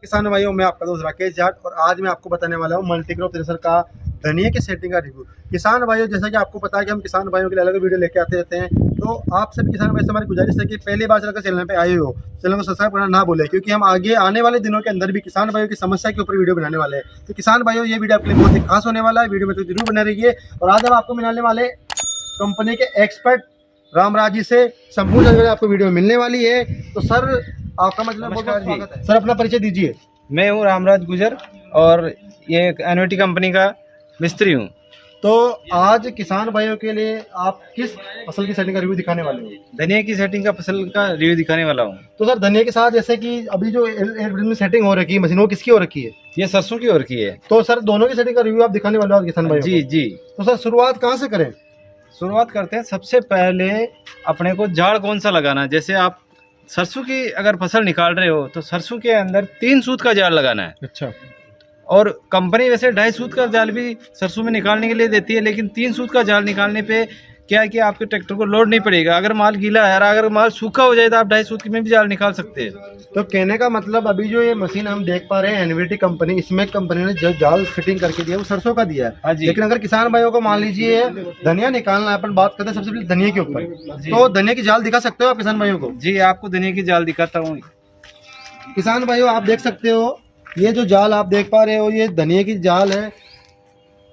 किसान भाइयों, मैं आपका दोस्त राकेश जाट और आज मैं आपको बताने वाला हूँ मल्टीक्रॉप थ्रेशर का धनिया की सेटिंग का रिव्यू। किसान भाइयों, जैसा कि आपको पता है कि हम किसान भाइयों के लिए अलग वीडियो लेके आते रहते हैं, तो आप सभी किसान भाई से हमारी गुजारिश है कि पहली बार अगर चैनल पे आए हो, चैनल को सब्सक्राइब करना ना भूलें, क्योंकि हम आगे आने वाले दिनों के अंदर भी किसान भाइयों की समस्या के ऊपर वीडियो बनाने वाले हैं। तो किसान भाइयों, ये वीडियो आपके लिए बहुत ही खास होने वाला है, वीडियो में तो जरूर बने रहिए। और आज हम आपको मिलाने वाले कंपनी के एक्सपर्ट रामराज जी से संपूर्ण जानकारी आपको वीडियो में मिलने वाली है। तो सर, आपका मतलब बहुत बहुत स्वागत है। सर, अपना परिचय दीजिए। मैं हूँ रामराज गुजर और ये एनवीटी कंपनी का मिस्त्री हूँ। तो आज किसान भाइयों के लिए आप किस फसल की सेटिंग का रिव्यू दिखाने वाले हो? धनिया की सेटिंग का फसल का रिव्यू दिखाने वाला हूँ। तो सर, धनिया के साथ जैसे कि अभी जो में सेटिंग हो रखी है मशीन, वो किसकी हो रखी है? ये सरसों की ओर की है। तो सर, दोनों की सेटिंग का रिव्यू आप दिखाने वाले हो किसान भाइयों जी को? जी। तो सर, शुरुआत कहाँ से करें? शुरुआत करते हैं। सबसे पहले अपने को झाड़ कौन सा लगाना है। जैसे आप सरसों की अगर फसल निकाल रहे हो तो सरसों के अंदर 3 सूत का जाल लगाना है। अच्छा। और कंपनी वैसे 2.5 सूत का जाल भी सरसों में निकालने के लिए देती है, लेकिन 3 सूत का जाल निकालने पे क्या है कि आपके ट्रैक्टर को लोड नहीं पड़ेगा। अगर माल गीला है और अगर माल सूखा हो जाए तो आप 2.5 सूत में भी जाल निकाल सकते हैं। तो कहने का मतलब, अभी जो ये मशीन हम देख पा रहे हैं एनवीटी कंपनी, इसमें कंपनी ने जो जाल फिटिंग करके दिया है वो सरसों का दिया हाँ है। जी। लेकिन अगर किसान भाइयों को मान लीजिए धनिया निकालना है, अपन बात करते हैं सबसे पहले धनिया के ऊपर, तो धनिया की जाल दिखा सकते हो आप किसान भाइयों को? जी, आपको धनिया की जाल दिखाता हूँ। किसान भाइयों, आप देख सकते हो, ये जो जाल आप देख पा रहे हो ये धनिया की जाल है।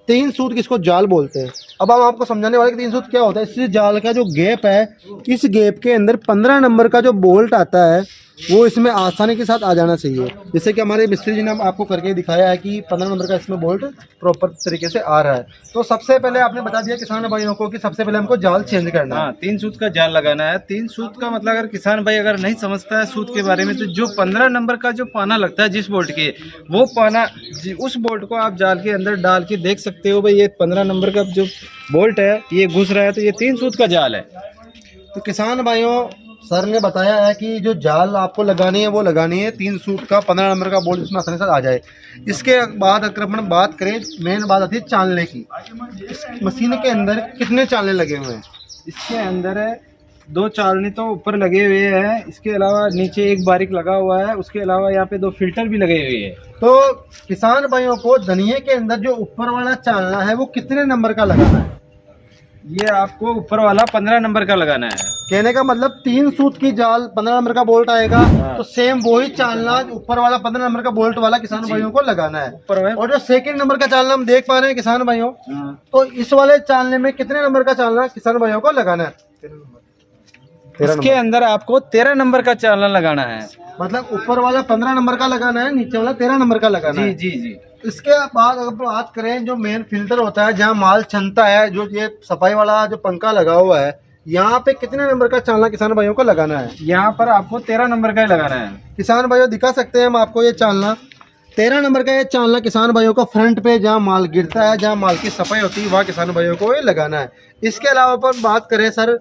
3 सूत किसको जाल बोलते हैं। अब हम आपको समझाने वाले कि 3 सूत क्या होता है। इस जाल का जो गैप है, इस गैप के अंदर 15 नंबर का जो बोल्ट आता है वो इसमें आसानी के साथ आ जाना चाहिए। जैसे कि हमारे मिस्त्री जी ने आपको करके दिखाया है कि 15 नंबर का इसमें बोल्ट प्रॉपर तरीके से आ रहा है। तो सबसे पहले आपने बता दिया किसान भाइयों को कि सबसे पहले हमको जाल चेंज करना है। हाँ, 3 सूत का जाल लगाना है। 3 सूत का मतलब अगर किसान भाई अगर नहीं समझता है सूत के बारे में, तो जो 15 नंबर का जो पाना लगता है जिस बोल्ट के, वो पाना उस बोल्ट को आप जाल के अंदर डाल के देख सकते हो। भाई ये 15 नंबर का जो बोल्ट है ये घुस रहा है, तो ये 3 सूत का जाल है। तो किसान भाइयों, सर ने बताया है कि जो जाल आपको लगानी है वो लगानी है 3 सूत का, 15 नंबर का बोल्ट इसमें आसानी से आ जाए। इसके बाद अगर अपन बात करें, मेन बात आती है चालने की। इस मशीन के अंदर कितने चालने लगे हुए हैं? इसके अंदर है 2 चालनी तो ऊपर लगे हुए हैं, इसके अलावा नीचे एक बारीक लगा हुआ है, उसके अलावा यहाँ पे 2 फिल्टर भी लगे हुए हैं। तो किसान भाइयों को धनिया के अंदर जो ऊपर वाला चालना है वो कितने नंबर का लगाना है? ये आपको ऊपर वाला 15 नंबर का लगाना है। कहने का मतलब 3 सूत की जाल 15 नंबर का बोल्ट आएगा, तो सेम वही चालना ऊपर वाला 15 नंबर का बोल्ट वाला किसान भाइयों को लगाना है। और जो सेकंड नंबर का चालना हम देख पा रहे हैं किसान भाइयों, तो इस वाले चालने में कितने नंबर का चालना किसान भाइयों को लगाना है? इसके अंदर आपको 13 नंबर का चालना लगाना है। मतलब ऊपर वाला 15 नंबर का लगाना है, नीचे वाला 13 नंबर का लगाना है। जी जी। इसके बाद अगर बात करें, जो मेन फिल्टर होता है जहाँ माल छनता है, जो ये सफाई वाला जो पंखा लगा हुआ है, यहाँ पे कितने नंबर का चालना किसान भाइयों को लगाना है? यहाँ पर आपको 13 नंबर का ही लगाना है। किसान भाइयों, दिखा सकते हैं हम आपको ये चालना 13 नंबर का। ये चालना किसान भाइयों को फ्रंट पे जहाँ माल गिरता है, जहाँ माल की सफाई होती है, वहाँ किसान भाइयों को ये लगाना है। इसके अलावा पर बात करें सर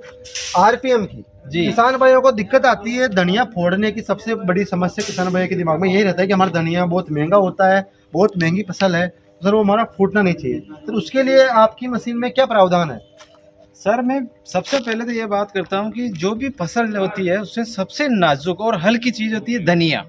आरपीएम की, किसान भाइयों को दिक्कत आती है धनिया फोड़ने की। सबसे बड़ी समस्या किसान भाइयों के दिमाग में यही रहता है कि हमारा धनिया बहुत महंगा होता है, बहुत महंगी फसल है, सर वो हमारा फूटना नहीं चाहिए। तो उसके लिए आपकी मशीन में क्या प्रावधान है? सर, मैं सबसे पहले तो ये बात करता हूँ कि जो भी फसल होती है उससे सबसे नाजुक और हल्की चीज़ होती है धनिया।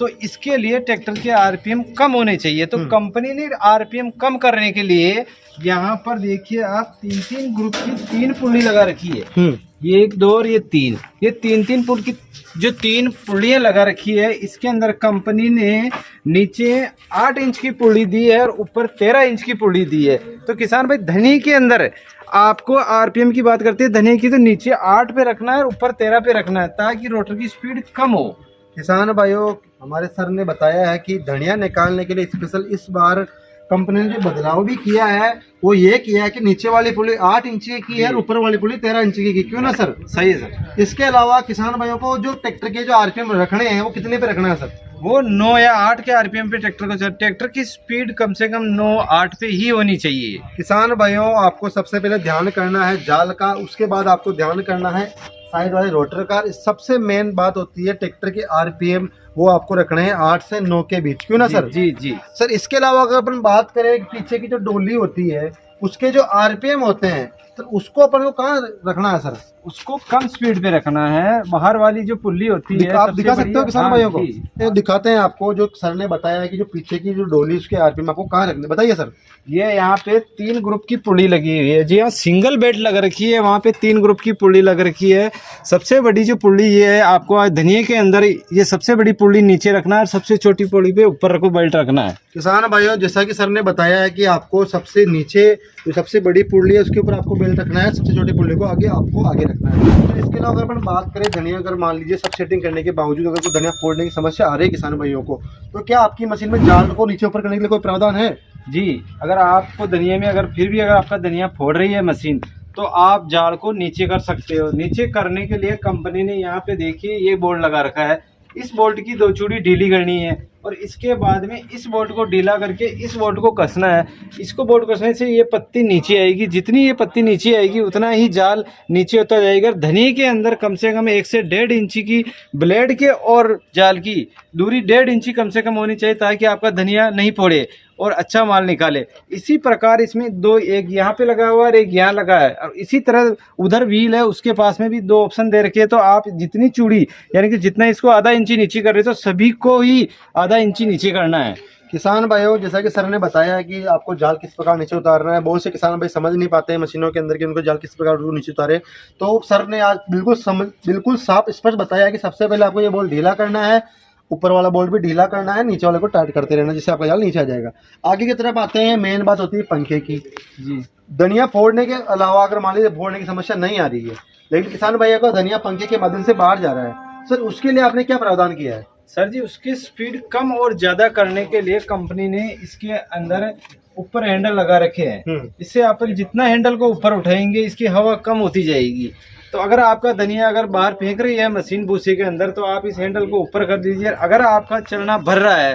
तो इसके लिए ट्रैक्टर के आरपीएम कम होने चाहिए। तो कंपनी ने आरपीएम कम करने के लिए यहाँ पर देखिए आप 3-3 ग्रुप की 3 पुल्ली लगा रखी है। ये 1, 2 और ये 3, ये 3-3 फुट की जो 3 पुल्लियाँ लगा रखी है। इसके अंदर कंपनी ने नीचे 8 इंच की पुल्ली दी है और ऊपर 13 इंच की पुल्ली दी है। तो किसान भाई, धनिया के अंदर आपको आरपीएम की बात करते हैं धनिया की, तो नीचे 8 पे रखना है और ऊपर 13 पे रखना है, ताकि रोटर की स्पीड कम हो। किसान भाइयों, हमारे सर ने बताया है कि धनिया निकालने के लिए स्पेशल इस बार कंपनी ने जो बदलाव भी किया है वो ये किया है कि नीचे वाली पुली 8 इंच की है और ऊपर वाली पुली 13 इंच की। क्यों ना सर? सही है सर। इसके अलावा किसान भाइयों को जो ट्रैक्टर के जो आरपीएम रखने हैं वो कितने पे रखना है सर? वो 9 या 8 के आरपीएम पे ट्रैक्टर को, ट्रैक्टर की स्पीड कम से कम 9-8 पे ही होनी चाहिए। किसान भाइयों, आपको सबसे पहले ध्यान करना है जाल का, उसके बाद आपको ध्यान करना है साइड वाले रोटर का। सबसे मेन बात होती है ट्रैक्टर के आरपीएम, वो आपको रखने हैं 8 से 9 के बीच। क्यों ना सर? जी जी सर, इसके अलावा अगर अपन बात करें पीछे की जो डोली होती है उसके जो आरपीएम होते हैं, तो उसको अपन को कहाँ रखना है सर? उसको कम स्पीड पे रखना है। बाहर वाली जो पुल्ली होती है आप सबसे दिखा सकते हो बढ़िया- किसान हाँ, भाइयों को, जी। ये दिखाते हैं आपको। जो सर ने बताया है कि जो पीछे की जो डोली उसके आरपीएम आपको कहाँ रखने, बताइए सर। ये यहाँ पे 3 ग्रुप की पुली लगी हुई है जी हाँ, सिंगल बेड लग रखी है, वहाँ पे 3 ग्रुप की पुली लग रखी है। सबसे बड़ी जो पुली ये है, आपको आज धनिये के अंदर ये सबसे बड़ी पुली नीचे रखना है और सबसे छोटी पुली पे ऊपर रखो बेल्ट रखना है। किसान भाइयों, जैसा कि सर ने बताया है कि आपको सबसे नीचे जो सबसे बड़ी पुल्ली है उसके ऊपर आपको बेल्ट रखना है, सबसे छोटी पुल्ली को आगे आपको आगे रखना है। तो इसके अलावा अगर अपन बात करें धनिया, अगर मान लीजिए सब सेटिंग करने के बावजूद अगर कोई धनिया फोड़ने की समस्या आ रही है किसान भाइयों को, तो क्या आपकी मशीन में जाल को नीचे ऊपर करने के लिए कोई प्रावधान है? जी, अगर आपको धनिया में अगर फिर भी अगर आपका धनिया फोड़ रही है मशीन, तो आप जाल को नीचे कर सकते हो। नीचे करने के लिए कंपनी ने यहाँ पे देखिए ये बोर्ड लगा रखा है, इस बोल्ट की 2 चूड़ी ढीली करनी है और इसके बाद में इस बोल्ट को ढीला करके इस बोल्ट को कसना है। इसको बोल्ट कसने से ये पत्ती नीचे आएगी, जितनी ये पत्ती नीचे आएगी उतना ही जाल नीचे होता जाएगा। धनिये के अंदर कम से कम 1 से 1.5 इंची की ब्लेड के और जाल की दूरी 1.5 इंची कम से कम होनी चाहिए, ताकि आपका धनिया नहीं फोड़े और अच्छा माल निकाले। इसी प्रकार इसमें 2, एक यहाँ पे लगा हुआ है और एक यहाँ लगा है, और इसी तरह उधर व्हील है उसके पास में भी 2 ऑप्शन दे रखे हैं। तो आप जितनी चूड़ी यानी कि जितना इसको आधा इंची नीचे कर रहे हो, तो सभी को ही आधा इंची नीचे करना है। किसान भाइयों, जैसा कि सर ने बताया है कि आपको जाल किस प्रकार नीचे उतारना है, बहुत से किसान भाई समझ नहीं पाते हैं मशीनों के अंदर कि उनको जाल किस प्रकार नीचे उतारे। तो सर ने आज बिल्कुल साफ स्पष्ट बताया है कि सबसे पहले आपको ये बोल्ट ढीला करना है, ऊपर वाला बोल्ट भी ढीला करना है, नीचे वाले को टाइट करते रहना, जिससे आपका जाल नीचे आ जाएगा। आगे की तरफ आते हैं, मेन बात होती है पंखे की। जी, धनिया फोड़ने के अलावा अगर मान लीजिए फोड़ने की समस्या नहीं आ रही है, लेकिन किसान भैया को धनिया पंखे के माध्यम से बाहर जा रहा है, सर उसके लिए आपने क्या प्रावधान किया है? सर जी, उसकी स्पीड कम और ज़्यादा करने के लिए कंपनी ने इसके अंदर ऊपर हैंडल लगा रखे हैं। इससे आप जितना हैंडल को ऊपर उठाएंगे इसकी हवा कम होती जाएगी। तो अगर आपका धनिया अगर बाहर फेंक रही है मशीन भूसे के अंदर, तो आप इस हैंडल को ऊपर कर दीजिए। अगर आपका चलना भर रहा है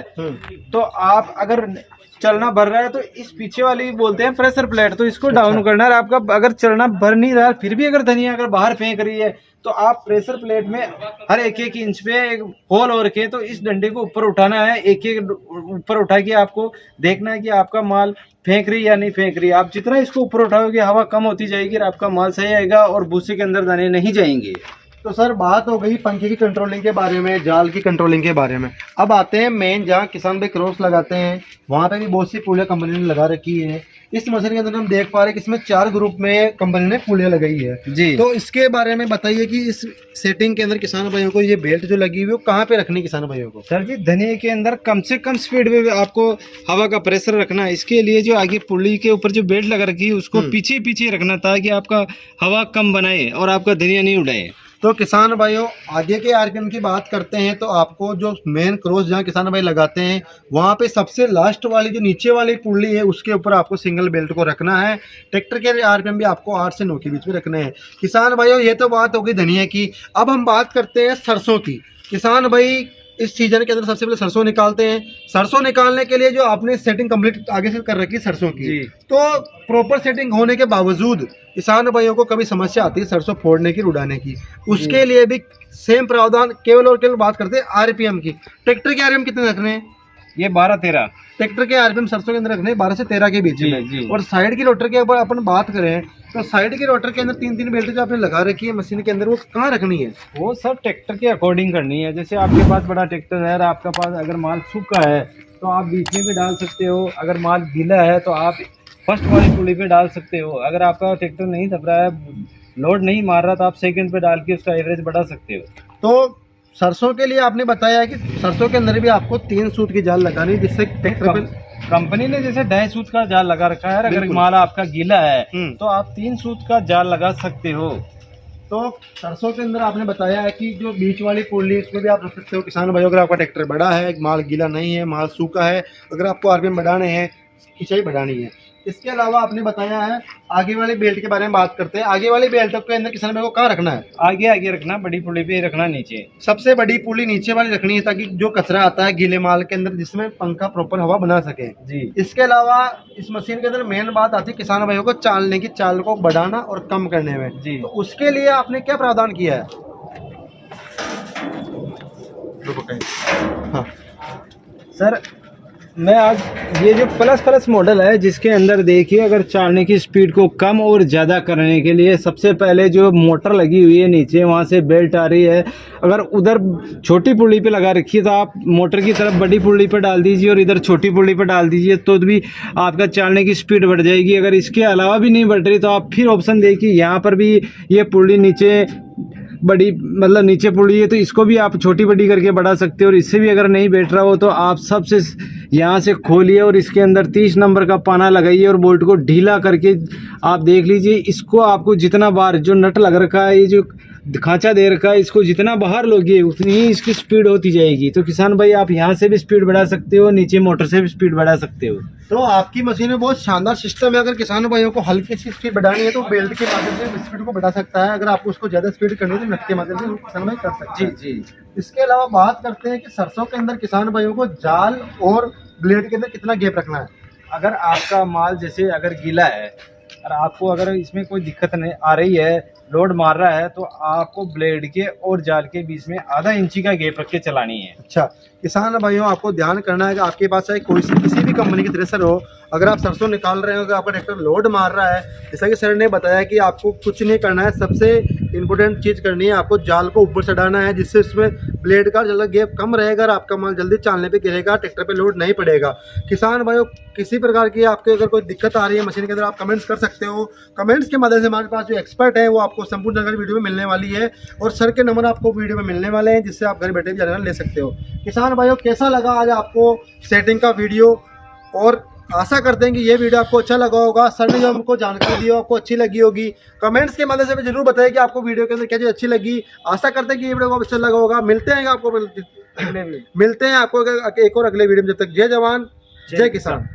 तो आप अगर चलना भर रहा है तो इस पीछे वाली बोलते हैं प्रेशर प्लेट, तो इसको डाउन करना है। आपका अगर चलना भर नहीं रहा फिर भी अगर धनिया अगर बाहर फेंक रही है, तो आप प्रेशर प्लेट में हर 1-1 इंच पे एक होल और के तो इस डंडे को ऊपर उठाना है। 1-1 ऊपर उठा के आपको देखना है कि आपका माल फेंक रही या नहीं फेंक रही। आप जितना इसको ऊपर उठाओगे हवा कम होती जाएगी और आपका माल सही आएगा और भूसे के अंदर दाने नहीं जाएंगे। तो सर बात हो गई पंखे की कंट्रोलिंग के बारे में, जाल की कंट्रोलिंग के बारे में। अब आते हैं मेन, जहाँ किसान भाई क्रॉस लगाते हैं वहाँ पे भी बहुत सी पुलिया कंपनी ने लगा रखी है। इस मशीन के अंदर हम देख पा रहे हैं कि इसमें 4 ग्रुप में कंपनी ने पुलिया लगाई है जी। तो इसके बारे में बताइए कि इस सेटिंग के अंदर किसान भाइयों को ये बेल्ट जो लगी हुई है वो कहाँ पे रखनी है किसान भाइयों को? सर जी, धनिये के अंदर कम से कम स्पीड में आपको हवा का प्रेशर रखना है। इसके लिए जो आगे पुल्ली के ऊपर जो बेल्ट लगा रखी है उसको पीछे पीछे रखना, ताकि आपका हवा कम बनाए और आपका धनिया नहीं उड़ाए। तो किसान भाइयों, आगे के आरपीएम की बात करते हैं तो आपको जो मेन क्रॉस जहाँ किसान भाई लगाते हैं वहाँ पे सबसे लास्ट वाली जो नीचे वाली पुल्ली है उसके ऊपर आपको सिंगल बेल्ट को रखना है। ट्रैक्टर के आरपीएम भी आपको 8 से 9 के बीच में रखने हैं। किसान भाइयों, ये तो बात हो गई धनिया की। अब हम बात करते हैं सरसों की। किसान भाई इस सीजन के अंदर सबसे पहले सरसों निकालते हैं। सरसों निकालने के लिए जो आपने सेटिंग कंप्लीट आगे से कर रखी है सरसों की, तो प्रॉपर सेटिंग होने के बावजूद किसान भाइयों को कभी समस्या आती है सरसों फोड़ने की, उड़ाने की। उसके लिए भी सेम प्रावधान, केवल और केवल बात करते हैं आरपीएम की। ट्रैक्टर के आरपीएम कितने रखने हैं? ये 12-13 ट्रैक्टर के आरपीएम सरसों के अंदर रखने 12 से 13 के बीच में। जी। और साइड की रोटर के ऊपर अपन बात करें तो साइड के रोटर के अंदर 3-3 बेल्ट जो आपने लगा रखी है मशीन के अंदर, वो कहाँ रखनी है? वो सब ट्रैक्टर के अकॉर्डिंग करनी है। जैसे आपके पास बड़ा ट्रैक्टर है और आपके पास अगर माल सूखा है तो आप बीच में भी डाल सकते हो। अगर माल गीला है तो आप फर्स्ट वाली पुली पे डाल सकते हो। अगर आपका ट्रैक्टर नहीं दब रहा है, लोड नहीं मार रहा, तो आप सेकंड पे डाल के उसका एवरेज बढ़ा सकते हो। तो सरसों के लिए आपने बताया है कि सरसों के अंदर भी आपको 3 सूत की जाल लगानी है, जिससे ट्रैक्टर पे कंपनी ने जैसे 2.5 सूत का जाल लगा रखा है। अगर माल आपका गीला है तो आप 3 सूत का जाल लगा सकते हो। तो सरसों के अंदर आपने बताया है कि जो बीच वाली पुल्ली इसमें भी आप रख सकते हो। किसान भाइयों, अगर आपका ट्रैक्टर बड़ा है, माल गीला नहीं है, माल सूखा है, अगर आपको आरपीएम बढ़ाने हैं, खिंचाई बढ़ानी है। इसके अलावा आपने बताया है आगे वाली बेल्ट के बारे में बात करते हैं। आगे वाली बेल्ट के अंदर किसान भाई को कहाँ रखना है? आगे रखना, बड़ी पुली पे रखना, नीचे सबसे बड़ी पुली नीचे वाली रखनी है, ताकि जो कचरा आता है गीले माल के अंदर जिसमें पंखा प्रॉपर हवा बना सके जी। इसके अलावा इस मशीन के अंदर मेन बात आती है किसान भाइयों को चालने की, चाल को बढ़ाना और कम करने में जी। तो उसके लिए आपने क्या प्रावधान किया है? हाँ सर, मैं आज ये जो प्लस मॉडल है जिसके अंदर देखिए, अगर चालने की स्पीड को कम और ज़्यादा करने के लिए सबसे पहले जो मोटर लगी हुई है नीचे, वहाँ से बेल्ट आ रही है। अगर उधर छोटी पुल्ली पे लगा रखी है तो आप मोटर की तरफ बड़ी पुल्ली पे डाल दीजिए और इधर छोटी पुल्ली पे डाल दीजिए, तो भी आपका चालने की स्पीड बढ़ जाएगी। अगर इसके अलावा भी नहीं बढ़ रही तो आप फिर ऑप्शन देखिए, यहाँ पर भी ये पुल्ली नीचे बड़ी, मतलब नीचे पुल्ली है तो इसको भी आप छोटी बड़ी करके बढ़ा सकते हो। और इससे भी अगर नहीं बैठ रहा हो तो आप सबसे यहाँ से खोलिए और इसके अंदर 30 नंबर का पाना लगाइए और बोल्ट को ढीला करके आप देख लीजिए। इसको आपको जितना बार जो नट लग रखा है, ये जो खांचा दे रखा है, इसको जितना बाहर लोगे उतनी ही इसकी स्पीड होती जाएगी। तो किसान भाई आप यहाँ से भी स्पीड बढ़ा सकते हो, नीचे मोटर से भी स्पीड बढ़ा सकते हो। तो आपकी मशीन में बहुत शानदार सिस्टम है। अगर किसान भाइयों को हल्की सी स्पीड बढ़ानी है तो बेल्ट के माध्यम से स्पीड को बढ़ा सकता है। अगर आपको उसको ज़्यादा स्पीड करनी है तो नट के माध्यम से किसान भाई कर सकते हैं। जी। इसके अलावा बात करते हैं कि सरसों के अंदर किसान भाइयों को जाल और ब्लेड के अंदर कितना गैप रखना है। अगर आपका माल जैसे अगर गीला है और आपको अगर इसमें कोई दिक्कत नहीं आ रही है, लोड मार रहा है, तो आपको ब्लेड के और जाल के बीच में आधा इंची का गैप रख के चलानी है। अच्छा, किसान भाइयों आपको ध्यान करना है कि आपके पास चाहे कोई सी किसी भी कंपनी की थ्रेसर हो, अगर आप सरसों निकाल रहे हो, अगर आपका ट्रैक्टर लोड मार रहा है, जैसा कि सर ने बताया कि आपको कुछ नहीं करना है, सबसे इंपॉर्टेंट चीज़ करनी है, आपको जाल को ऊपर चढ़ाना है जिससे उसमें ब्लेड का जल्द गैप कम रहेगा और आपका माल जल्दी चालने पे गिरेगा, ट्रैक्टर पे लोड नहीं पड़ेगा। किसान भाइयों किसी प्रकार की आपके अगर कोई दिक्कत आ रही है मशीन के अंदर, आप कमेंट्स कर सकते हो। कमेंट्स के माध्यम से हमारे पास जो एक्सपर्ट है वो आपको संपूर्ण जानकारी वीडियो में मिलने वाली है और सर के नंबर आपको वीडियो में मिलने वाले हैं, जिससे आप घर बैठे भी जानकारी ले सकते हो। किसान भाइयों कैसा लगा आज आपको सेटिंग का वीडियो, और आशा करते हैं कि ये वीडियो आपको अच्छा लगा होगा। सर ने जो हमको जानकारी दी हो आपको अच्छी लगी होगी। कमेंट्स के माध्यम से भी जरूर बताइए कि आपको वीडियो के अंदर क्या चीज़ अच्छी लगी। आशा करते हैं कि ये वीडियो आपको अच्छा लगा होगा। मिलते हैं आपको एक और अगले वीडियो में। जब तक जय जवान जय किसान।